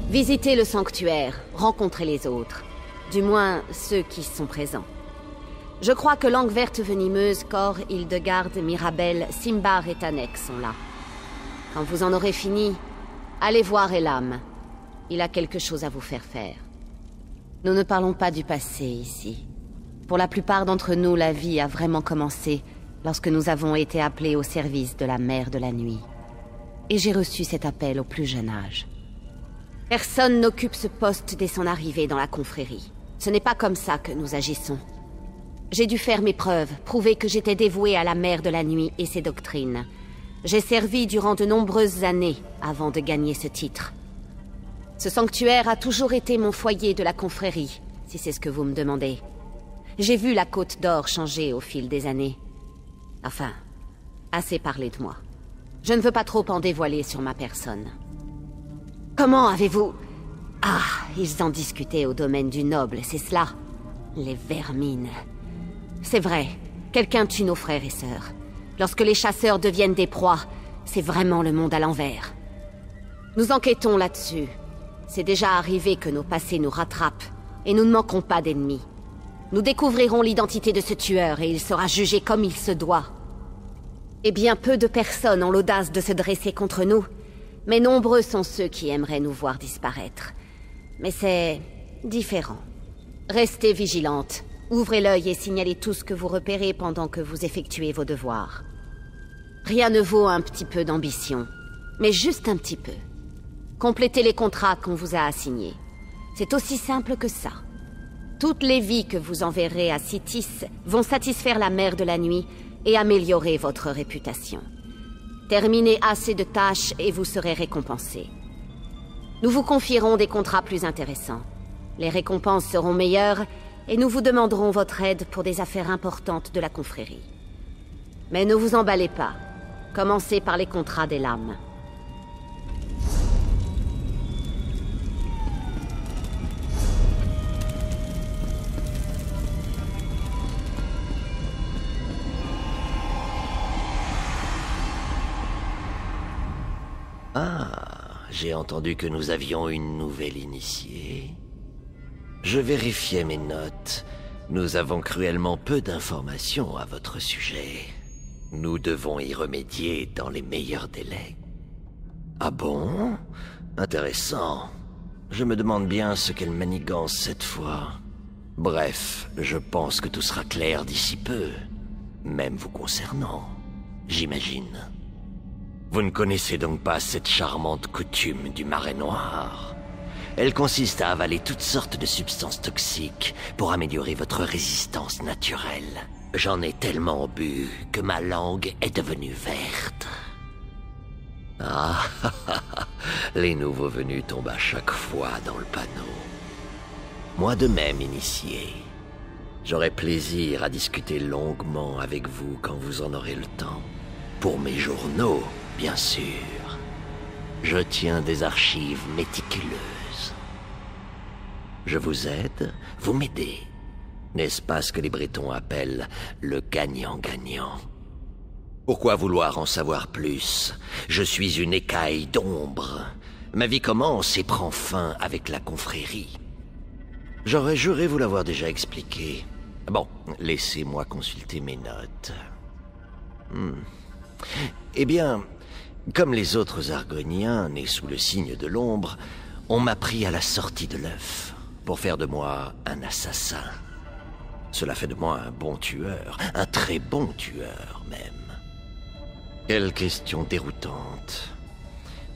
Visitez le sanctuaire, rencontrez les autres. Du moins, ceux qui sont présents. Je crois que Langue Verte Venimeuse, Cor, Hildegarde, Mirabelle, Simbar et Tanek sont là. Quand vous en aurez fini, allez voir Elam. Il a quelque chose à vous faire faire. Nous ne parlons pas du passé ici. Pour la plupart d'entre nous, la vie a vraiment commencé lorsque nous avons été appelés au service de la Mère de la Nuit. Et j'ai reçu cet appel au plus jeune âge. Personne n'occupe ce poste dès son arrivée dans la confrérie. Ce n'est pas comme ça que nous agissons. J'ai dû faire mes preuves, prouver que j'étais dévoué à la Mère de la Nuit et ses doctrines. J'ai servi durant de nombreuses années avant de gagner ce titre. Ce sanctuaire a toujours été mon foyer de la confrérie, si c'est ce que vous me demandez. J'ai vu la Côte d'Or changer au fil des années. Enfin, assez parlé de moi. Je ne veux pas trop en dévoiler sur ma personne. Comment avez-vous... Ah, ils en discutaient au domaine du noble, c'est cela. Les vermines. C'est vrai, quelqu'un tue nos frères et sœurs. Lorsque les chasseurs deviennent des proies, c'est vraiment le monde à l'envers. Nous enquêtons là-dessus. C'est déjà arrivé que nos passés nous rattrapent, et nous ne manquons pas d'ennemis. Nous découvrirons l'identité de ce tueur et il sera jugé comme il se doit. Et bien peu de personnes ont l'audace de se dresser contre nous, mais nombreux sont ceux qui aimeraient nous voir disparaître. Mais c'est... différent. Restez vigilantes, ouvrez l'œil et signalez tout ce que vous repérez pendant que vous effectuez vos devoirs. Rien ne vaut un petit peu d'ambition, mais juste un petit peu. Complétez les contrats qu'on vous a assignés. C'est aussi simple que ça. Toutes les vies que vous enverrez à Citis vont satisfaire la Mère de la Nuit et améliorer votre réputation. Terminez assez de tâches et vous serez récompensés. Nous vous confierons des contrats plus intéressants. Les récompenses seront meilleures et nous vous demanderons votre aide pour des affaires importantes de la confrérie. Mais ne vous emballez pas. Commencez par les contrats des lames. Ah, j'ai entendu que nous avions une nouvelle initiée. Je vérifiais mes notes. Nous avons cruellement peu d'informations à votre sujet. Nous devons y remédier dans les meilleurs délais. Ah bon? Intéressant. Je me demande bien ce qu'elle manigance cette fois. Bref, je pense que tout sera clair d'ici peu. Même vous concernant, j'imagine. Vous ne connaissez donc pas cette charmante coutume du marais noir. Elle consiste à avaler toutes sortes de substances toxiques pour améliorer votre résistance naturelle. J'en ai tellement bu que ma langue est devenue verte. Ah, les nouveaux venus tombent à chaque fois dans le panneau. Moi de même, initié. J'aurai plaisir à discuter longuement avec vous quand vous en aurez le temps. Pour mes journaux, bien sûr. Je tiens des archives méticuleuses. Je vous aide, vous m'aidez. N'est-ce pas ce que les Bretons appellent le gagnant-gagnant? Pourquoi vouloir en savoir plus? Je suis une écaille d'ombre. Ma vie commence et prend fin avec la confrérie. J'aurais juré vous l'avoir déjà expliqué. Bon, laissez-moi consulter mes notes. Eh bien, comme les autres Argoniens nés sous le signe de l'ombre, on m'a pris à la sortie de l'œuf pour faire de moi un assassin. Cela fait de moi un bon tueur, un très bon tueur même. Quelle question déroutante.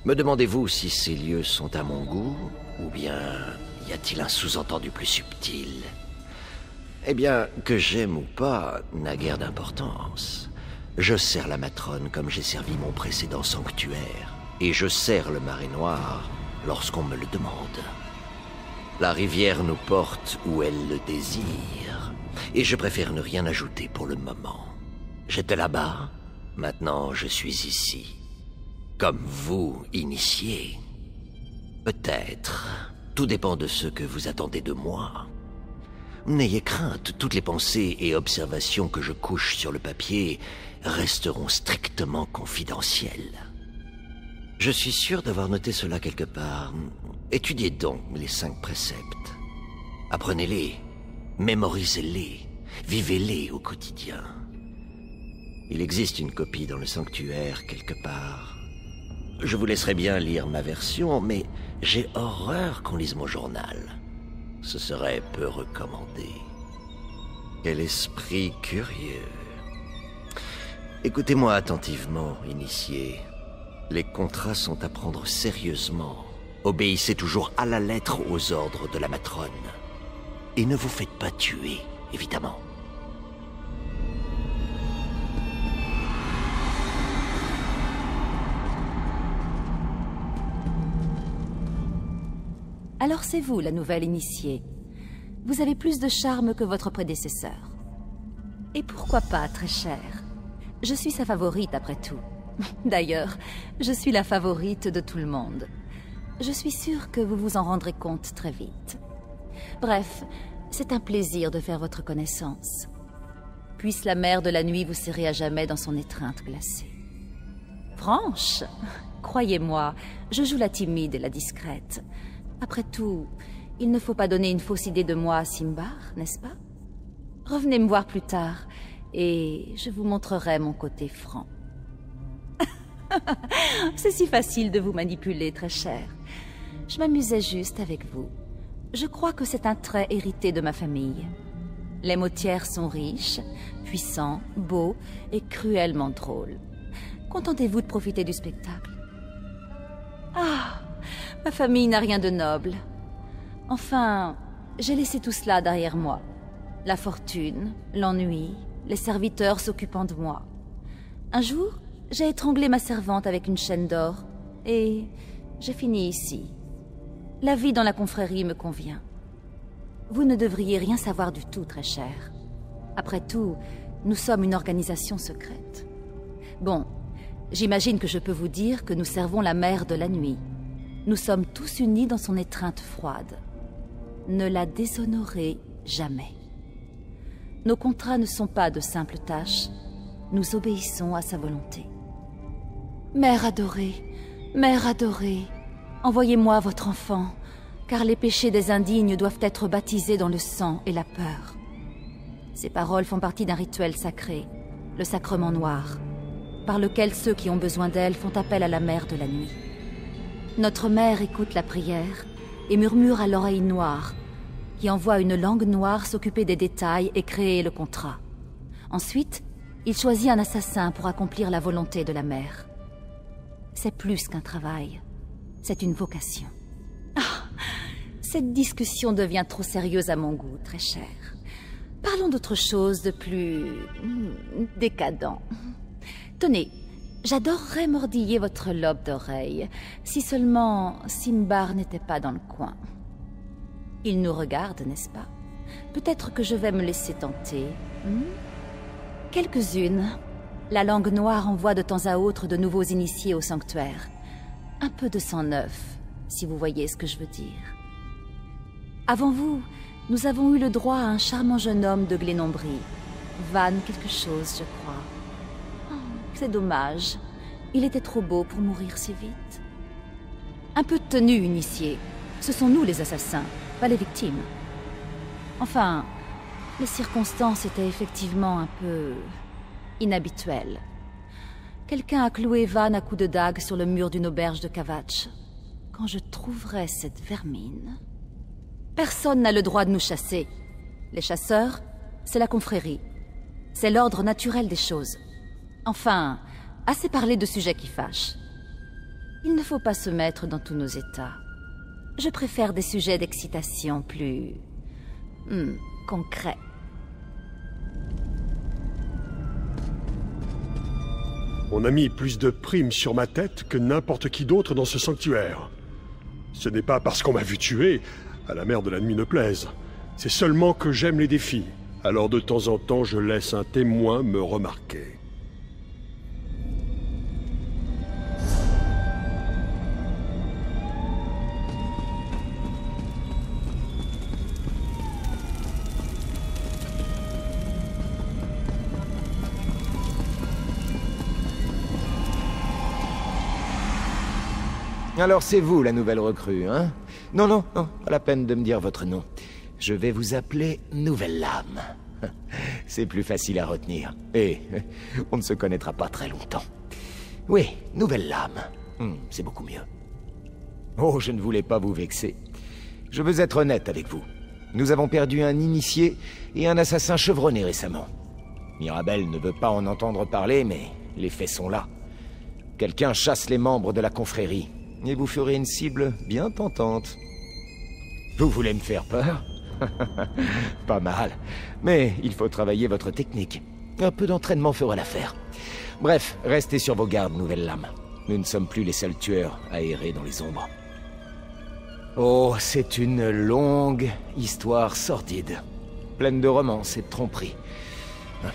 Me demandez-vous si ces lieux sont à mon goût, ou bien y a-t-il un sous-entendu plus subtil? Eh bien, que j'aime ou pas n'a guère d'importance. Je sers la matrone comme j'ai servi mon précédent sanctuaire, et je sers le marais noir lorsqu'on me le demande. La rivière nous porte où elle le désire, et je préfère ne rien ajouter pour le moment. J'étais là-bas, maintenant je suis ici. Comme vous, initié. Peut-être. Tout dépend de ce que vous attendez de moi. N'ayez crainte, toutes les pensées et observations que je couche sur le papier resteront strictement confidentielles. Je suis sûr d'avoir noté cela quelque part. Étudiez donc les 5 préceptes. Apprenez-les, mémorisez-les, vivez-les au quotidien. Il existe une copie dans le sanctuaire quelque part. Je vous laisserai bien lire ma version, mais j'ai horreur qu'on lise mon journal. Ce serait peu recommandé. Quel esprit curieux. Écoutez-moi attentivement, initié. Les contrats sont à prendre sérieusement. Obéissez toujours à la lettre aux ordres de la matrone. Et ne vous faites pas tuer, évidemment. Alors c'est vous, la nouvelle initiée. Vous avez plus de charme que votre prédécesseur. Et pourquoi pas, très chère? Je suis sa favorite, après tout. D'ailleurs, je suis la favorite de tout le monde. Je suis sûre que vous vous en rendrez compte très vite. Bref, c'est un plaisir de faire votre connaissance. Puisse la mère de la nuit vous serrer à jamais dans son étreinte glacée. Franche, croyez-moi, je joue la timide et la discrète. Après tout, il ne faut pas donner une fausse idée de moi à Simbar, n'est-ce pas? Revenez me voir plus tard, et je vous montrerai mon côté franc. C'est si facile de vous manipuler, très cher. Je m'amusais juste avec vous. Je crois que c'est un trait hérité de ma famille. Les Mautières sont riches, puissants, beaux et cruellement drôles. Contentez-vous de profiter du spectacle. Ah, ma famille n'a rien de noble. Enfin, j'ai laissé tout cela derrière moi. La fortune, l'ennui, les serviteurs s'occupant de moi. Un jour, j'ai étranglé ma servante avec une chaîne d'or, et j'ai fini ici. La vie dans la confrérie me convient. Vous ne devriez rien savoir du tout, très cher. Après tout, nous sommes une organisation secrète. Bon, j'imagine que je peux vous dire que nous servons la mère de la nuit. Nous sommes tous unis dans son étreinte froide. Ne la déshonorez jamais. Nos contrats ne sont pas de simples tâches. Nous obéissons à sa volonté. Mère adorée, envoyez-moi votre enfant, car les péchés des indignes doivent être baptisés dans le sang et la peur. Ces paroles font partie d'un rituel sacré, le sacrement noir, par lequel ceux qui ont besoin d'elle font appel à la mère de la nuit. Notre mère écoute la prière et murmure à l'oreille noire, qui envoie une langue noire s'occuper des détails et créer le contrat. Ensuite, il choisit un assassin pour accomplir la volonté de la mère. C'est plus qu'un travail, c'est une vocation. Ah, cette discussion devient trop sérieuse à mon goût, très cher. Parlons d'autre chose de plus décadent. Tenez, j'adorerais mordiller votre lobe d'oreille, si seulement Simbar n'était pas dans le coin. Il nous regarde, n'est-ce pas? Peut-être que je vais me laisser tenter. Quelques-unes. La langue noire envoie de temps à autre de nouveaux initiés au sanctuaire. Un peu de sang neuf, si vous voyez ce que je veux dire. Avant vous, nous avons eu le droit à un charmant jeune homme de Glénombrie. Van quelque chose, je crois. Oh, c'est dommage. Il était trop beau pour mourir si vite. Un peu de tenue, initié. Ce sont nous les assassins, pas les victimes. Enfin, les circonstances étaient effectivement un peu inhabituelles. Quelqu'un a cloué Van à coups de dague sur le mur d'une auberge de Kvatch. Quand je trouverai cette vermine... Personne n'a le droit de nous chasser. Les chasseurs, c'est la confrérie. C'est l'ordre naturel des choses. Enfin, assez parlé de sujets qui fâchent. Il ne faut pas se mettre dans tous nos états. Je préfère des sujets d'excitation plus... concrets. On a mis plus de primes sur ma tête que n'importe qui d'autre dans ce sanctuaire. Ce n'est pas parce qu'on m'a vu tuer, à la mère de la nuit ne plaise. C'est seulement que j'aime les défis. Alors de temps en temps, je laisse un témoin me remarquer. Alors c'est vous la nouvelle recrue, hein? Non, non, non, pas la peine de me dire votre nom. Je vais vous appeler Nouvelle Lame. C'est plus facile à retenir. Et on ne se connaîtra pas très longtemps. Oui, Nouvelle Lame. C'est beaucoup mieux. Oh, je ne voulais pas vous vexer. Je veux être honnête avec vous. Nous avons perdu un initié et un assassin chevronné récemment. Mirabel ne veut pas en entendre parler, mais les faits sont là. Quelqu'un chasse les membres de la confrérie, et vous ferez une cible bien tentante. Vous voulez me faire peur? Pas mal. Mais il faut travailler votre technique. Un peu d'entraînement fera l'affaire. Bref, restez sur vos gardes, Nouvelle Lame. Nous ne sommes plus les seuls tueurs à errer dans les ombres. Oh, c'est une longue histoire sordide. Pleine de romances et de tromperies.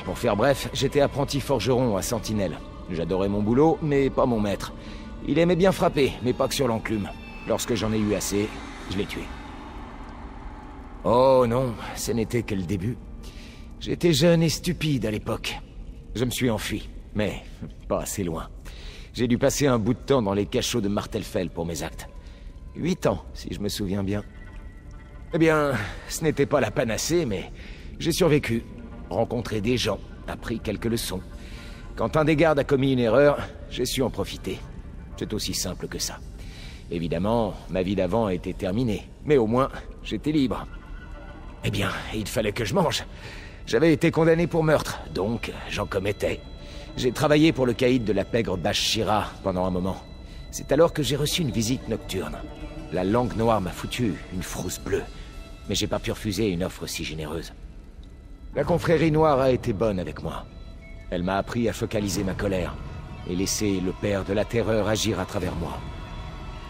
Pour faire bref, j'étais apprenti forgeron à Sentinelle. J'adorais mon boulot, mais pas mon maître. Il aimait bien frapper, mais pas que sur l'enclume. Lorsque j'en ai eu assez, je l'ai tué. Oh non, ce n'était que le début. J'étais jeune et stupide à l'époque. Je me suis enfui, mais pas assez loin. J'ai dû passer un bout de temps dans les cachots de Martelfell pour mes actes. 8 ans, si je me souviens bien. Eh bien, ce n'était pas la panacée, mais j'ai survécu. Rencontré des gens, appris quelques leçons. Quand un des gardes a commis une erreur, j'ai su en profiter. C'est aussi simple que ça. Évidemment, ma vie d'avant a été terminée, mais au moins, j'étais libre. Eh bien, il fallait que je mange. J'avais été condamné pour meurtre, donc j'en commettais. J'ai travaillé pour le caïd de la pègre Bash-Shira pendant un moment. C'est alors que j'ai reçu une visite nocturne. La langue noire m'a foutu une frousse bleue, mais j'ai pas pu refuser une offre si généreuse. La confrérie noire a été bonne avec moi. Elle m'a appris à focaliser ma colère et laisser le père de la terreur agir à travers moi.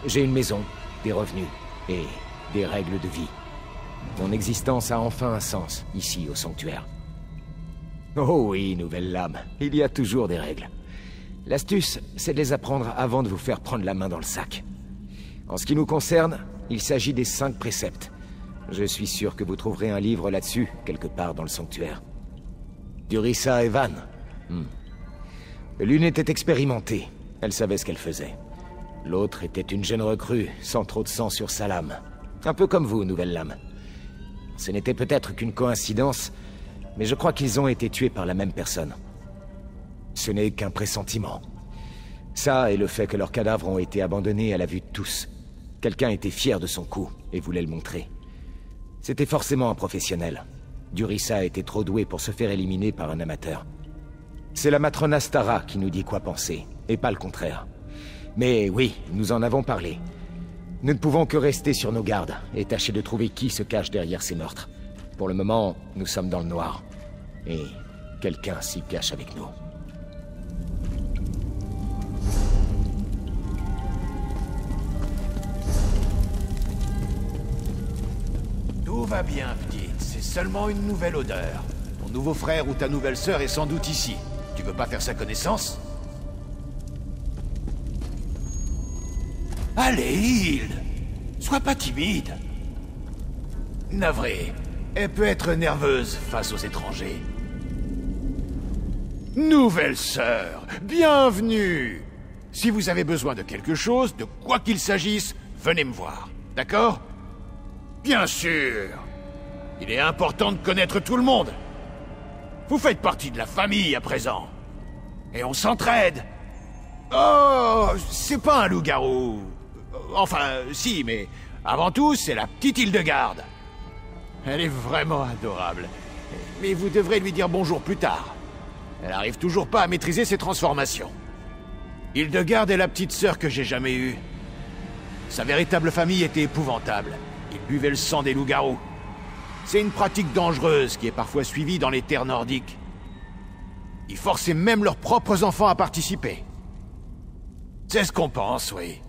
J'ai une maison, des revenus et des règles de vie. Mon existence a enfin un sens, ici au sanctuaire. Oh oui, Nouvelle Lame, il y a toujours des règles. L'astuce, c'est de les apprendre avant de vous faire prendre la main dans le sac. En ce qui nous concerne, il s'agit des 5 préceptes. Je suis sûr que vous trouverez un livre là-dessus, quelque part dans le sanctuaire. Durissa et Van. L'une était expérimentée, elle savait ce qu'elle faisait. L'autre était une jeune recrue, sans trop de sang sur sa lame. Un peu comme vous, Nouvelle Lame. Ce n'était peut-être qu'une coïncidence, mais je crois qu'ils ont été tués par la même personne. Ce n'est qu'un pressentiment. Ça et le fait que leurs cadavres ont été abandonnés à la vue de tous. Quelqu'un était fier de son coup et voulait le montrer. C'était forcément un professionnel. Durissa était trop doué pour se faire éliminer par un amateur. C'est la matrona Stara qui nous dit quoi penser, et pas le contraire. Mais oui, nous en avons parlé. Nous ne pouvons que rester sur nos gardes et tâcher de trouver qui se cache derrière ces meurtres. Pour le moment, nous sommes dans le noir. Et quelqu'un s'y cache avec nous. Tout va bien, petite. C'est seulement une nouvelle odeur. Ton nouveau frère ou ta nouvelle sœur est sans doute ici. Tu veux pas faire sa connaissance? Allez, Hilde! Sois pas timide. Navré, elle peut être nerveuse face aux étrangers. Nouvelle sœur, bienvenue! Si vous avez besoin de quelque chose, de quoi qu'il s'agisse, venez me voir, d'accord? Bien sûr! Il est important de connaître tout le monde. Vous faites partie de la famille à présent. Et on s'entraide. Oh, c'est pas un loup-garou. Enfin, si, mais avant tout, c'est la petite Hildegarde. Elle est vraiment adorable. Mais vous devrez lui dire bonjour plus tard. Elle arrive toujours pas à maîtriser ses transformations. Hildegarde est la petite sœur que j'ai jamais eue. Sa véritable famille était épouvantable. Ils buvaient le sang des loups-garous. C'est une pratique dangereuse qui est parfois suivie dans les terres nordiques. Ils forçaient même leurs propres enfants à participer. C'est ce qu'on pense, oui.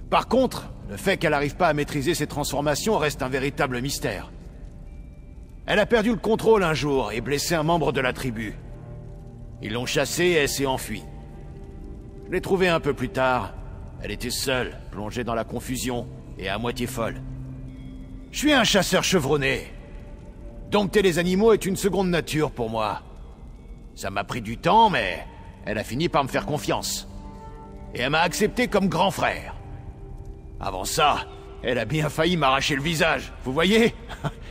Par contre, le fait qu'elle n'arrive pas à maîtriser ses transformations reste un véritable mystère. Elle a perdu le contrôle un jour et blessé un membre de la tribu. Ils l'ont chassée et elle s'est enfuie. Je l'ai trouvée un peu plus tard. Elle était seule, plongée dans la confusion et à moitié folle. Je suis un chasseur chevronné. Dompter les animaux est une seconde nature pour moi. Ça m'a pris du temps, mais elle a fini par me faire confiance. Et elle m'a accepté comme grand frère. Avant ça, elle a bien failli m'arracher le visage. Vous voyez?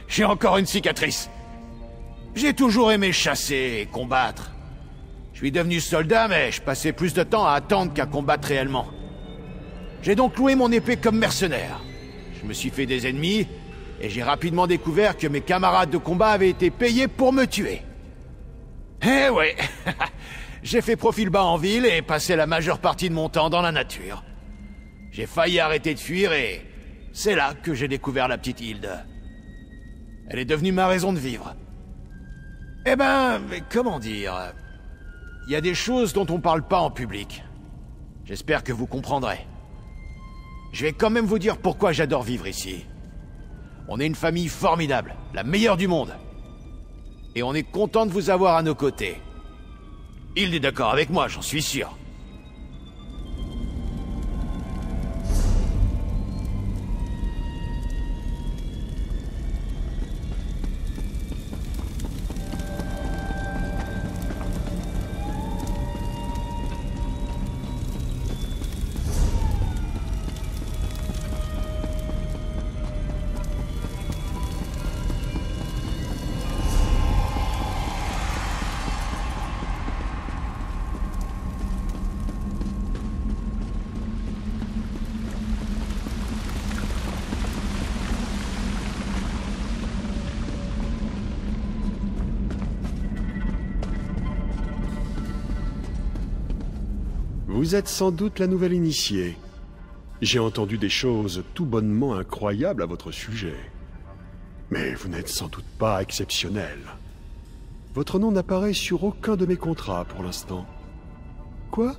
J'ai encore une cicatrice. J'ai toujours aimé chasser et combattre. Je suis devenu soldat, mais je passais plus de temps à attendre qu'à combattre réellement. J'ai donc loué mon épée comme mercenaire. Je me suis fait des ennemis, et j'ai rapidement découvert que mes camarades de combat avaient été payés pour me tuer. Eh ouais, j'ai fait profil bas en ville et passé la majeure partie de mon temps dans la nature. J'ai failli arrêter de fuir et c'est là que j'ai découvert la petite Hilde. Elle est devenue ma raison de vivre. Eh ben, comment dire... Il y a des choses dont on parle pas en public. J'espère que vous comprendrez. Je vais quand même vous dire pourquoi j'adore vivre ici. On est une famille formidable, la meilleure du monde. Et on est content de vous avoir à nos côtés. Il est d'accord avec moi, j'en suis sûr. Vous êtes sans doute la nouvelle initiée. J'ai entendu des choses tout bonnement incroyables à votre sujet. Mais vous n'êtes sans doute pas exceptionnel. Votre nom n'apparaît sur aucun de mes contrats pour l'instant. Quoi?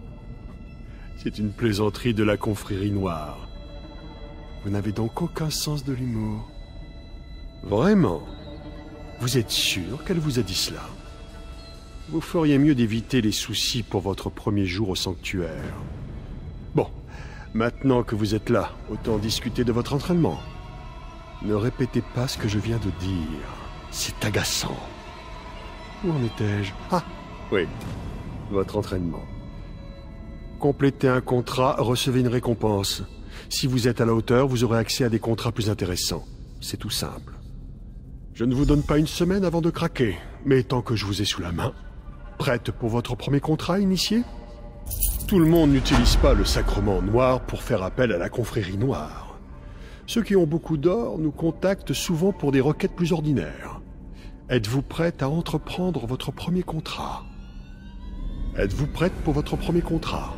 C'est une plaisanterie de la confrérie noire. Vous n'avez donc aucun sens de l'humour. Vraiment? Vous êtes sûr qu'elle vous a dit cela? Vous feriez mieux d'éviter les soucis pour votre premier jour au sanctuaire. Bon, maintenant que vous êtes là, autant discuter de votre entraînement. Ne répétez pas ce que je viens de dire. C'est agaçant. Où en étais-je? Ah, oui, votre entraînement. Complétez un contrat, recevez une récompense. Si vous êtes à la hauteur, vous aurez accès à des contrats plus intéressants. C'est tout simple. Je ne vous donne pas une semaine avant de craquer, mais tant que je vous ai sous la main... Prête pour votre premier contrat, initié? Tout le monde n'utilise pas le sacrement noir pour faire appel à la confrérie noire. Ceux qui ont beaucoup d'or nous contactent souvent pour des requêtes plus ordinaires. Êtes-vous prête à entreprendre votre premier contrat? Êtes-vous prête pour votre premier contrat?